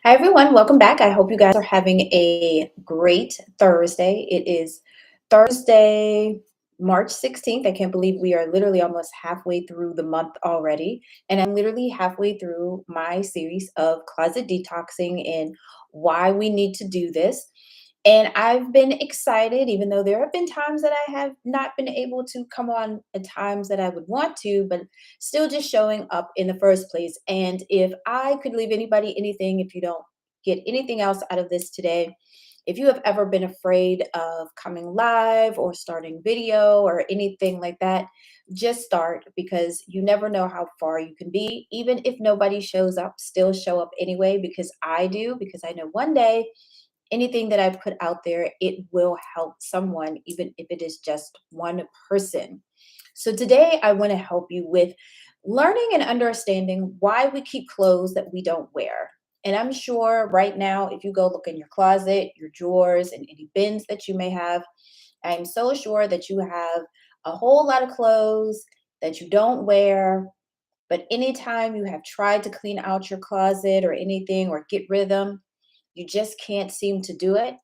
Hi, everyone. Welcome back. I hope you guys are having a great Thursday. It is Thursday, March 16th. I can't believe we are literally almost halfway through the month already. And I'm literally halfway through my series of closet detoxing and why we need to do this. And I've been excited, even though there have been times that I have not been able to come on at times that I would want to, but still just showing up in the first place. And if I could leave anybody anything, if you don't get anything else out of this today, if you have ever been afraid of coming live or starting video or anything like that, just start because you never know how far you can be. Even if nobody shows up, still show up anyway because I do, because I know one day anything that I put out there, it will help someone, even if it is just one person. So today I want to help you with learning and understanding why we keep clothes that we don't wear. And I'm sure right now, if you go look in your closet, your drawers, and any bins that you may have, I'm so sure that you have a whole lot of clothes that you don't wear. But anytime you have tried to clean out your closet or anything or get rid of them, you just can't seem to do it.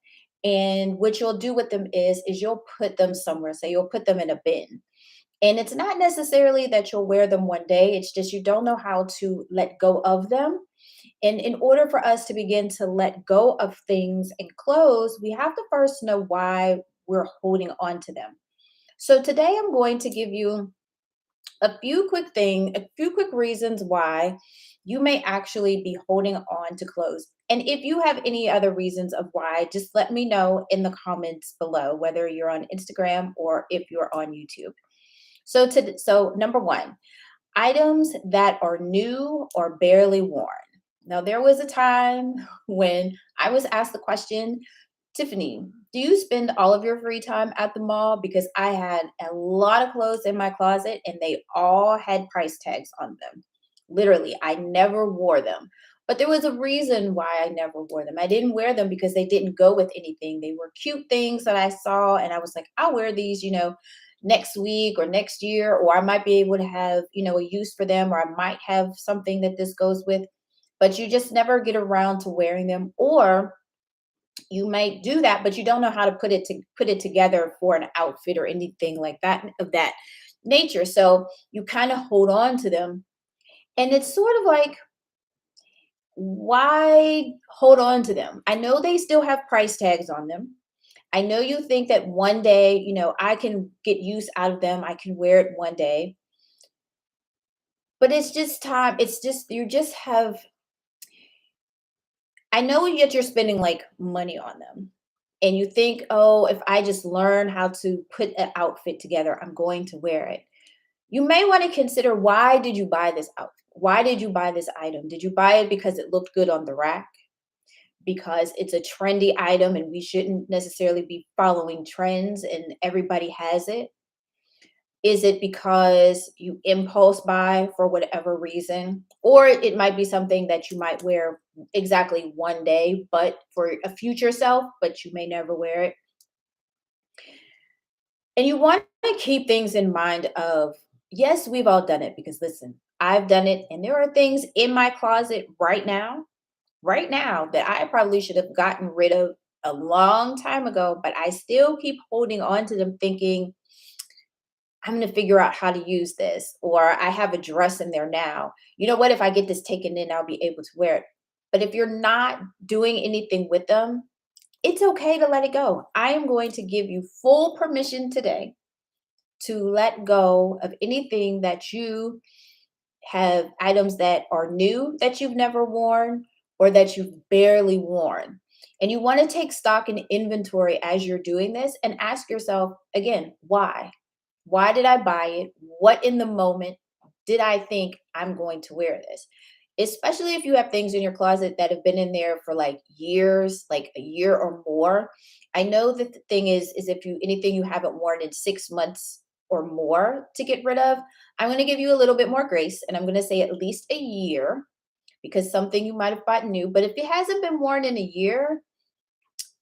And what you'll do with them is you'll put them somewhere. Say you'll put them in a bin. And it's not necessarily that you'll wear them one day, it's just you don't know how to let go of them. And in order for us to begin to let go of things and clothes, we have to first know why we're holding on to them. So today I'm going to give you a few quick reasons why you may actually be holding on to clothes. And if you have any other reasons of why, just let me know in the comments below, whether you're on Instagram or if you're on YouTube. So number one, items that are new or barely worn. Now, there was a time when I was asked the question, Tiffany, do you spend all of your free time at the mall? Because I had a lot of clothes in my closet and they all had price tags on them. Literally, I never wore them. But there was a reason why I never wore them. I didn't wear them because they didn't go with anything. They were cute things that I saw, and I was like, I'll wear these, next week or next year, or I might be able to have, a use for them, or I might have something that this goes with. But you just never get around to wearing them, or you might do that, but you don't know how to put it together for an outfit or anything like that of that nature. So you kind of hold on to them. And it's sort of like, why hold on to them? I know they still have price tags on them. I know you think that one day, I can get use out of them. I can wear it one day. But it's just time. It's just, you just have, I know yet you're spending like money on them. And you think, oh, if I just learn how to put an outfit together, I'm going to wear it. You may want to consider, why did you buy this outfit? Why did you buy this item? Did you buy it because it looked good on the rack? Because it's a trendy item and we shouldn't necessarily be following trends and everybody has it? Is it because you impulse buy for whatever reason? Or it might be something that you might wear exactly one day, but for a future self, but you may never wear it. And you want to keep things in mind of, yes, we've all done it, because listen, I've done it, and there are things in my closet right now that I probably should have gotten rid of a long time ago, but I still keep holding on to them thinking, I'm going to figure out how to use this, or I have a dress in there now. You know what? If I get this taken in, I'll be able to wear it. But if you're not doing anything with them, it's okay to let it go. I am going to give you full permission today to let go of anything that you have, items that are new that you've never worn or that you've barely worn. And you want to take stock and inventory as you're doing this and ask yourself again, why? Why did I buy it? What in the moment did I think I'm going to wear this? Especially if you have things in your closet that have been in there for like years, like a year or more. I know that the thing is if you, anything you haven't worn in 6 months or more to get rid of, I'm going to give you a little bit more grace, and I'm going to say at least a year, because something you might have bought new, but if it hasn't been worn in a year,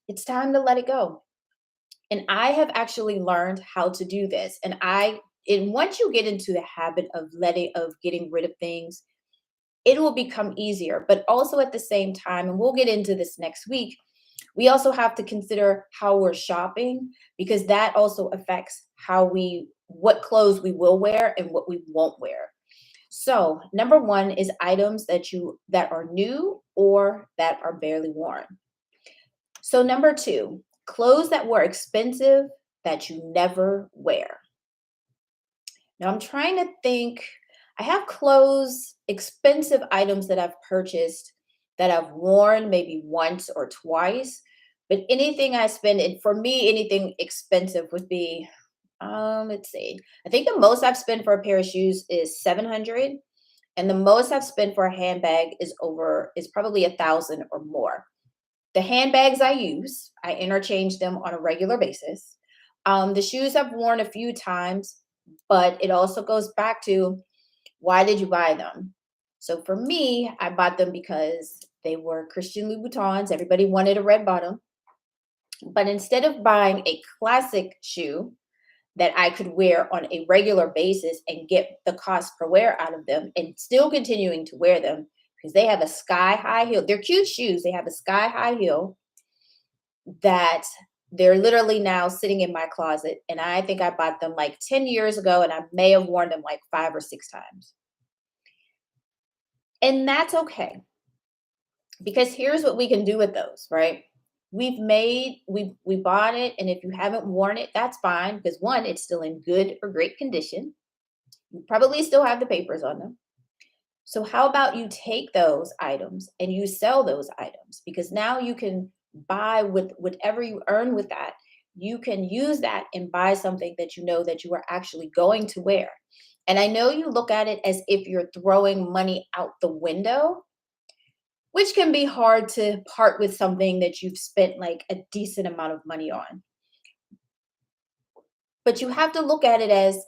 it's time to let it go. And I have actually learned how to do this. And once you get into the habit of getting rid of things, it will become easier. But also at the same time, and we'll get into this next week, we also have to consider how we're shopping because that also affects what clothes we will wear and what we won't wear. So, number one is items that are new or that are barely worn. So, number two, clothes that were expensive that you never wear. Now, I'm trying to think. I have clothes, expensive items that I've purchased that I've worn maybe once or twice. But anything I spend, and for me, anything expensive would be, let's see. I think the most I've spent for a pair of shoes is 700, and the most I've spent for a handbag is probably 1,000 or more. The handbags I use, I interchange them on a regular basis. The shoes I've worn a few times, but it also goes back to why did you buy them? So for me, I bought them because they were Christian Louboutins. Everybody wanted a red bottom. But instead of buying a classic shoe that I could wear on a regular basis and get the cost per wear out of them and still continuing to wear them because they have a sky high heel. They're cute shoes. They have a sky high heel that they're literally now sitting in my closet. And I think I bought them like 10 years ago and I may have worn them like 5 or 6 times. And that's okay because here's what we can do with those, right? We bought it, and if you haven't worn it, that's fine because one, it's still in good or great condition. You probably still have the papers on them. So how about you take those items and you sell those items because now you can buy with whatever you earn with that. You can use that and buy something that you know that you are actually going to wear. And I know you look at it as if you're throwing money out the window, which can be hard to part with something that you've spent like a decent amount of money on. But you have to look at it as,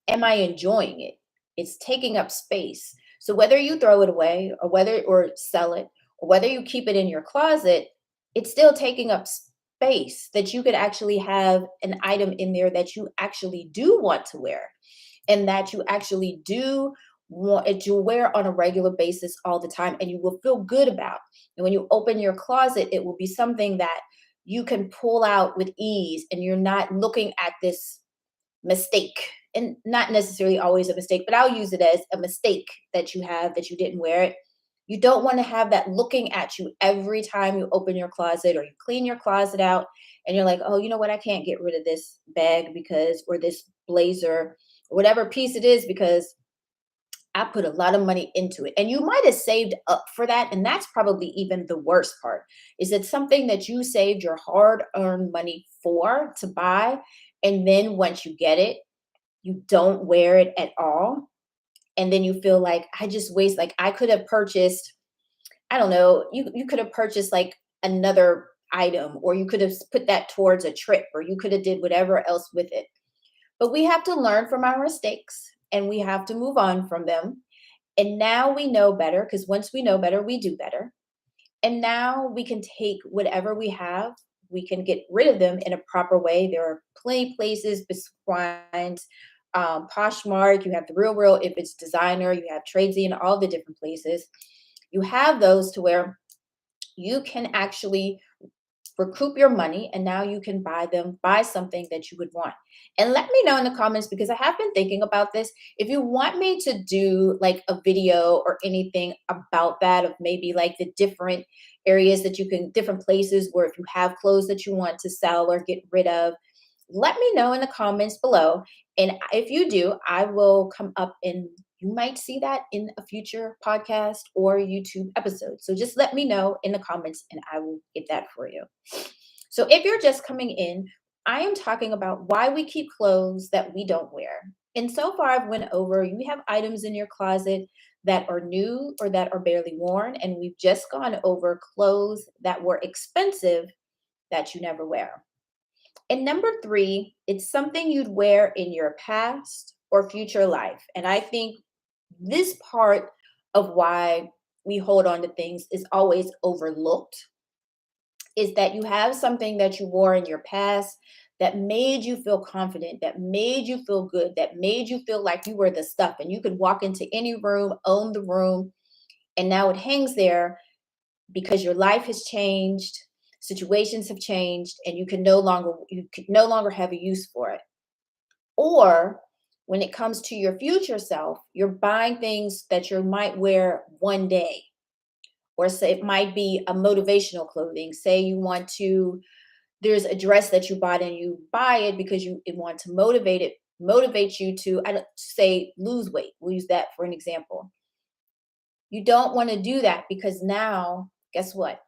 am I enjoying it? It's taking up space. So whether you throw it away or sell it or whether you keep it in your closet, it's still taking up space that you could actually have an item in there that you actually do want to wear and that you actually do want it to wear on a regular basis all the time and you will feel good about. And when you open your closet, it will be something that you can pull out with ease and you're not looking at this mistake, and not necessarily always a mistake, but I'll use it as a mistake that you have that you didn't wear it. You don't want to have that looking at you every time you open your closet or you clean your closet out and you're like, oh, you know what, I can't get rid of this bag because or this blazer or whatever piece it is because I put a lot of money into it. And you might have saved up for that. And that's probably even the worst part. Is it something that you saved your hard earned money for to buy? And then once you get it, you don't wear it at all. And then you feel like I just waste, like I could have purchased, I don't know, you could have purchased like another item, or you could have put that towards a trip, or you could have did whatever else with it. But we have to learn from our mistakes and we have to move on from them. And now we know better because once we know better, we do better. And now we can take whatever we have, we can get rid of them in a proper way. There are plenty places besides Poshmark, you have the Real Real, if it's designer, you have Tradesy and all the different places. You have those to where you can actually recoup your money and now you can buy something that you would want. And let me know in the comments because I have been thinking about this. If you want me to do like a video or anything about that, of maybe like the different areas that you can, different places where if you have clothes that you want to sell or get rid of, let me know in the comments below. And if you do, I will come up and you might see that in a future podcast or YouTube episode. So just let me know in the comments and I will get that for you. So if you're just coming in, I am talking about why we keep clothes that we don't wear. And so far I've went over, you have items in your closet that are new or that are barely worn. And we've just gone over clothes that were expensive that you never wear. And number three, it's something you'd wear in your past or future life. And I think this part of why we hold on to things is always overlooked is that you have something that you wore in your past that made you feel confident, that made you feel good, that made you feel like you were the stuff and you could walk into any room, own the room, And now it hangs there because your life has changed, situations have changed, and you can no longer have a use for it. Or when it comes to your future self, you're buying things that you might wear one day. Or say it might be a motivational clothing. Say you want to, there's a dress that you bought and you buy it because you want to motivate you to, I don't say lose weight. We'll use that for an example. You don't want to do that because now, guess what?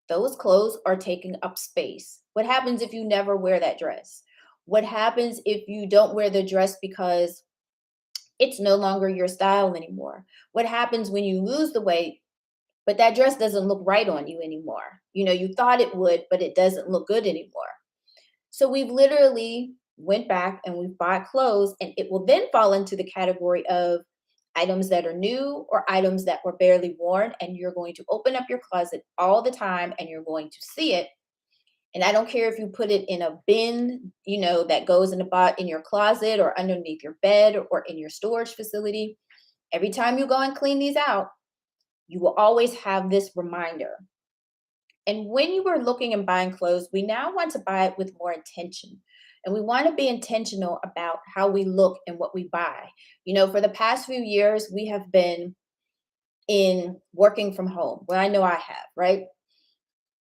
Those clothes are taking up space. What happens if you never wear that dress? What happens if you don't wear the dress because it's no longer your style anymore? What happens when you lose the weight, but that dress doesn't look right on you anymore? You know, you thought it would, but it doesn't look good anymore. So we've literally went back and we've bought clothes, and it will then fall into the category of items that are new or items that were barely worn. And you're going to open up your closet all the time and you're going to see it. And I don't care if you put it in a bin, you know, that goes in a bot in your closet or underneath your bed or in your storage facility. Every time you go and clean these out, you will always have this reminder. And when you are looking and buying clothes, we now want to buy it with more intention. And we want to be intentional about how we look and what we buy. You know, for the past few years, we have been in working from home. Well, I know I have, right?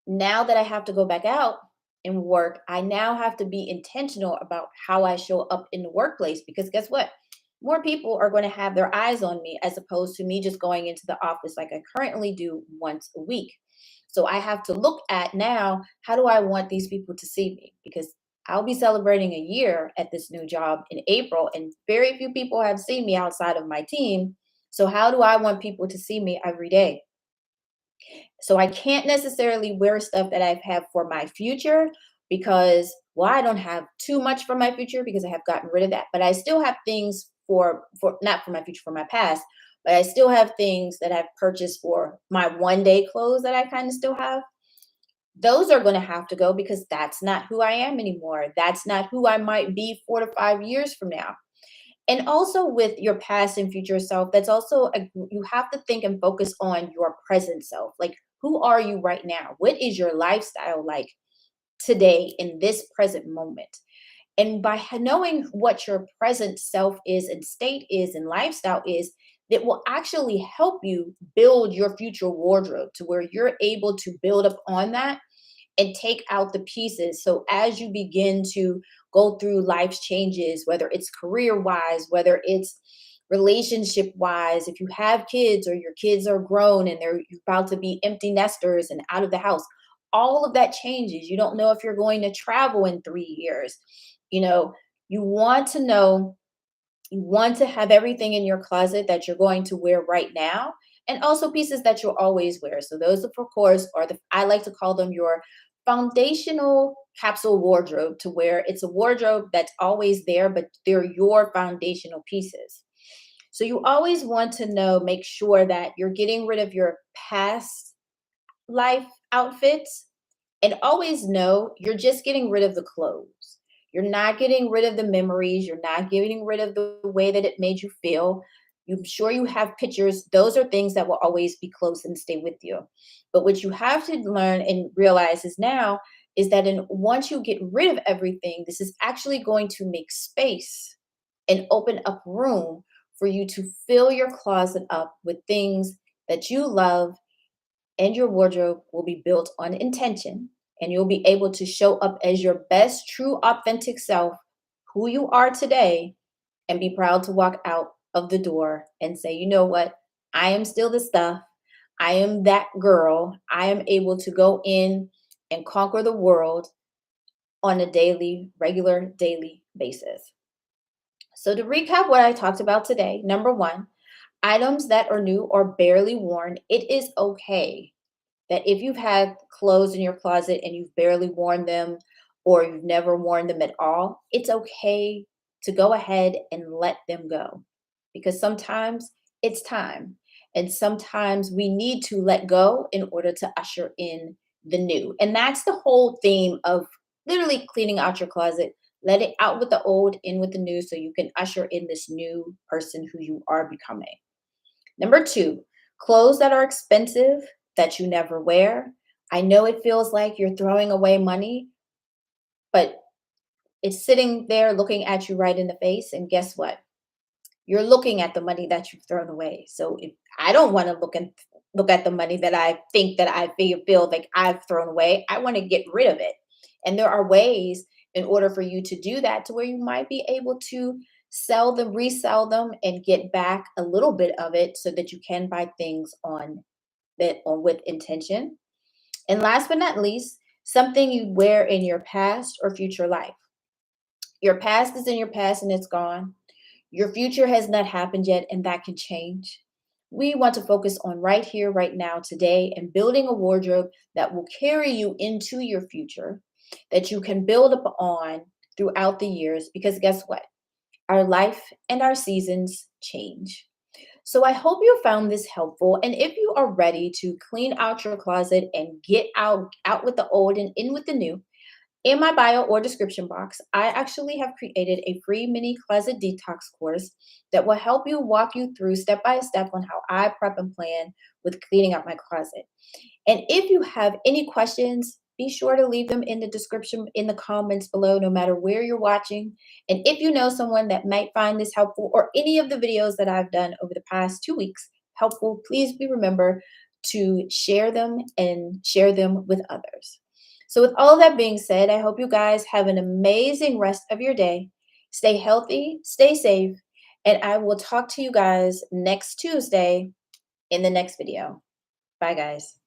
Now that I have to go back out and work, I now have to be intentional about how I show up in the workplace because guess what? More people are going to have their eyes on me as opposed to me just going into the office like I currently do once a week. So I have to look at now, how do I want these people to see me? Because I'll be celebrating a year at this new job in April, and very few people have seen me outside of my team. So, how do I want people to see me every day? So I can't necessarily wear stuff that I have for my future because, well, I don't have too much for my future because I have gotten rid of that. But I still have things for not for my future, for my past, but I still have things that I've purchased for my one day clothes that I kind of still have. Those are going to have to go because that's not who I am anymore. That's not who I might be 4 to 5 years from now. And also with your past and future self, that's also you have to think and focus on your present self. Like, who are you right now? What is your lifestyle like today in this present moment? And by knowing what your present self is and state is and lifestyle is, it will actually help you build your future wardrobe to where you're able to build up on that and take out the pieces. So as you begin to go through life's changes, whether it's career wise, whether it's relationship wise, if you have kids or your kids are grown and they're about to be empty nesters and out of the house, all of that changes. You don't know if you're going to travel in 3 years. You know, you want to know, you want to have everything in your closet that you're going to wear right now, and also pieces that you'll always wear. So those, of course, are the, I like to call them your foundational capsule wardrobe, to where it's a wardrobe that's always there, but they're your foundational pieces. So you always want to know, make sure that you're getting rid of your past life outfits, and always know you're just getting rid of the clothes. You're not getting rid of the memories. You're not getting rid of the way that it made you feel. I'm sure you have pictures. Those are things that will always be close and stay with you. But what you have to learn and realize is now is that once you get rid of everything, this is actually going to make space and open up room for you to fill your closet up with things that you love, and your wardrobe will be built on intention, and you'll be able to show up as your best, true, authentic self, who you are today, and be proud to walk out of the door and say, you know what? I am still the stuff. I am that girl. I am able to go in and conquer the world on a daily, regular daily basis. So, to recap what I talked about today, number one, items that are new or barely worn, it is okay that if you've had clothes in your closet and you've barely worn them or you've never worn them at all, it's okay to go ahead and let them go, because sometimes it's time. And sometimes we need to let go in order to usher in the new. And that's the whole theme of literally cleaning out your closet. Let it out with the old, in with the new, so you can usher in this new person who you are becoming. Number two, Clothes that are expensive that you never wear. I know it feels like you're throwing away money, but it's sitting there looking at you right in the face. And guess what? You're looking at the money that you've thrown away. So if I don't want to look at the money that I think that I feel like I've thrown away, I want to get rid of it. And there are ways in order for you to do that to where you might be able to sell them, resell them, and get back a little bit of it so that you can buy things on with intention. And last but not least, something you wear in your past or future life. Your past is in your past and it's gone. Your future has not happened yet, and that can change. We want to focus on right here, right now, today, and building a wardrobe that will carry you into your future, that you can build up on throughout the years. Because guess what? Our life and our seasons change. So I hope you found this helpful. And if you are ready to clean out your closet and get out with the old and in with the new, in my bio or description box, I actually have created a free mini closet detox course that will help you walk you through step by step on how I prep and plan with cleaning out my closet. And if you have any questions, be sure to leave them in the description in the comments below, no matter where you're watching. And if you know someone that might find this helpful or any of the videos that I've done over the past 2 weeks helpful, please be remember to share them and share them with others. So, with all that being said, I hope you guys have an amazing rest of your day. Stay healthy, stay safe, and I will talk to you guys next Tuesday in the next video. Bye, guys.